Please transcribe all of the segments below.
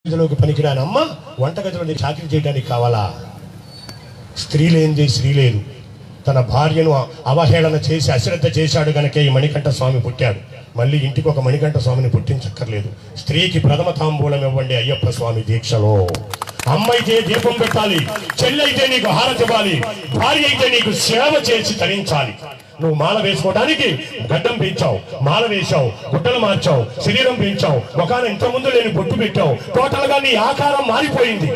గదిలోకి పనికిరాని అమ్మ వంటగదిలో చాకరీ చేయడానికి కావాలా? స్త్రీ లేనిది స్త్రీ లేదు. తన భార్యను అవహేళన చేసి అశ్రద్ధ చేశాడు గనకే ఈ మణికంఠ స్వామి పుట్టాడు. మళ్ళీ ఇంటికి ఒక మణికంఠ స్వామిని పుట్టించక్కర్లేదు. స్త్రీకి ప్రథమ తాంబూలం ఇవ్వండి అయ్యప్ప స్వామి దీక్షలో. అమ్మ అయితే దీపం పెట్టాలి, చెల్లి అయితే నీకు హారతి ఇవ్వాలి, భార్య అయితే నీకు సేవ చేసి తరించాలి. నువ్వు మాల వేసుకోవడానికి గడ్డం పెంచావు, మాల వేశావు, గుడ్డలు మార్చావు, శరీరం పెంచావు, ముఖాన ఇంతకుముందు లేని బొట్టు పెట్టావు, టోటల్ గా నీ ఆకారం మారిపోయింది.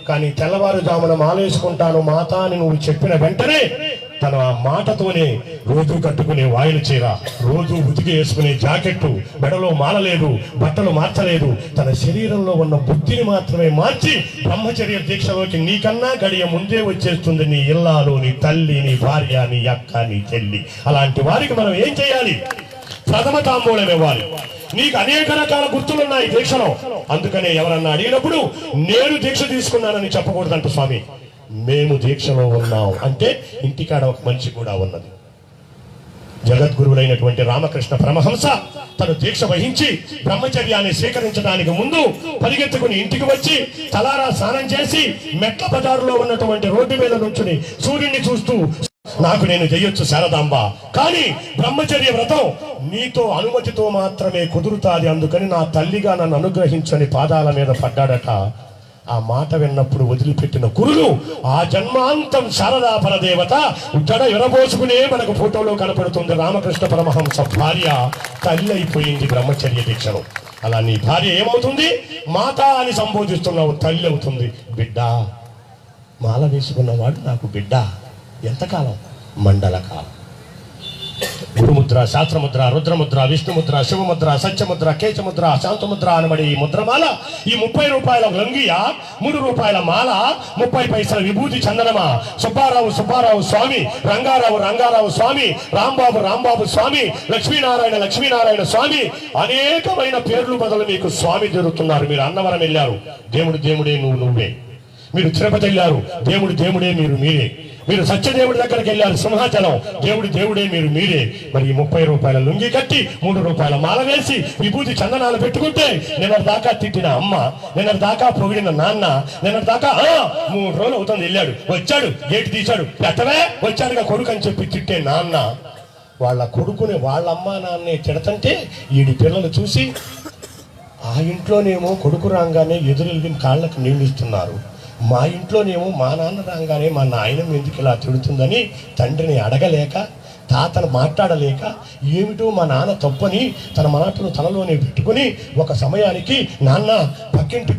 కానీ తెల్లవారుజామున మాల వేసుకుంటాను మాత అని నువ్వు చెప్పిన వెంటనే తన ఆ మాటతోనే రోజు కట్టుకునే వాయిల చీర, రోజు ఉతికి వేసుకునే జాకెట్టు, మెడలో మాలలేదు, బట్టలు మార్చలేదు, తన శరీరంలో ఉన్న బుద్ధిని మాత్రమే మార్చి బ్రహ్మచర్య దీక్షలోకి నీకన్నా గడియ ముందే వచ్చేస్తుంది నీ ఇల్లాలు, నీ తల్లి, నీ భార్య, నీ అక్క, నీ చెల్లి. అలాంటి వారికి మనం ఏం చేయాలి? ప్రథమ తాంబూలం ఇవ్వాలి. నీకు అనేక రకాల గుర్తులున్నాయి దీక్షలో. అందుకనే ఎవరన్నా అడిగినప్పుడు నేను దీక్ష తీసుకున్నానని చెప్పకూడదంట స్వామి. మేము దీక్షలో ఉన్నాం అంటే ఇంటికాడ ఒక మనిషి కూడా ఉన్నది. జగద్గురువులైనటువంటి రామకృష్ణ పరమహంస తను దీక్ష వహించి బ్రహ్మచర్యాన్ని స్వీకరించడానికి ముందు పరిగెత్తుకుని ఇంటికి వచ్చి తలారా స్నానం చేసి మెట్ల బజారులో ఉన్నటువంటి రోడ్డు మీద నుంచుని సూర్యుడిని చూస్తూ, నాకు నేను చెయ్యొచ్చు శారదాంబ, కానీ బ్రహ్మచర్య వ్రతం నీతో అనుమతితో మాత్రమే కుదురుతాది, అందుకని నా తల్లిగా నన్ను అనుగ్రహించని పాదాల మీద పడ్డాడట. ఆ మాట విన్నప్పుడు వదిలిపెట్టిన కురులు ఆ జన్మాంతం శారదా పరదేవత జడ ఎరబోసుకునే మనకు ఫోటోలో కనపడుతుంది. రామకృష్ణ పరమహంస భార్య తల్లి అయిపోయింది బ్రహ్మచర్య దీక్షలో. అలా నీ భార్య ఏమవుతుంది? మాత అని సంబోధిస్తున్నావు, తల్లి అవుతుంది. బిడ్డ, మాల వేసుకున్నవాడు నాకు బిడ్డ. ఎంతకాలం? మండలకాలం. గురుముద్ర, శాస్త్రముద్ర, రుద్రముద్ర, విష్ణుముద్ర, శివముద్ర, సత్యముద్ర, కేశముద్ర, శాంతముద్ర అనబడి ఈ ముద్రమాల, ఈ 30 రూపాయల లంగియ, 3 రూపాయల మాల, 30 పైసల విభూతి చందనమా, సుబ్బారావు సుబ్బారావు స్వామి, రంగారావు రంగారావు స్వామి, రాంబాబు రాంబాబు స్వామి, లక్ష్మీనారాయణ లక్ష్మీనారాయణ స్వామి, అనేకమైన పేర్లు బదులు మీకు స్వామి జరుగుతున్నారు. మీరు అన్నవరం వెళ్ళారు, దేవుడు దేవుడే నువ్వు నువ్వే. మీరు తిరుపతి వెళ్ళారు, దేవుడు దేవుడే మీరు మీరే. మీరు సత్యదేవుడి దగ్గరికి వెళ్ళారు, సింహాచలం, దేవుడు దేవుడే మీరు మీరే. మరి ఈ 30 రూపాయల లుంగి కట్టి 3 రూపాయల మాల వేసి విభూతి చందనాలు పెట్టుకుంటే నిన్నటి దాకా తిట్టిన అమ్మ, నిన్నటి దాకా పొగిడిన నాన్న, నిన్నటి దాకా 3 రోజులు అవుతుంది వెళ్ళాడు, వచ్చాడు, గేటు తీశాడు, ఎట్టవే వచ్చాడుగా కొడుకు అని చెప్పి తిట్టే నాన్న వాళ్ళ కొడుకుని వాళ్ళ అమ్మ నాన్నే తిడతంటే ఈడి పిల్లలు చూసి ఆ ఇంట్లోనేమో కొడుకు రాగానే ఎదురెళ్ళి కాళ్ళకు నీళ్ళు ఇస్తున్నారు, మా ఇంట్లోనేమో మా నాన్న రాగానే మా నాయన ఎందుకు ఇలా తిడుతుందని తండ్రిని అడగలేక, తాతను మాట్లాడలేక, ఏమిటో మా నాన్న తప్పని తన మాటను తనలోనే పెట్టుకుని ఒక సమయానికి నాన్న పక్కింటి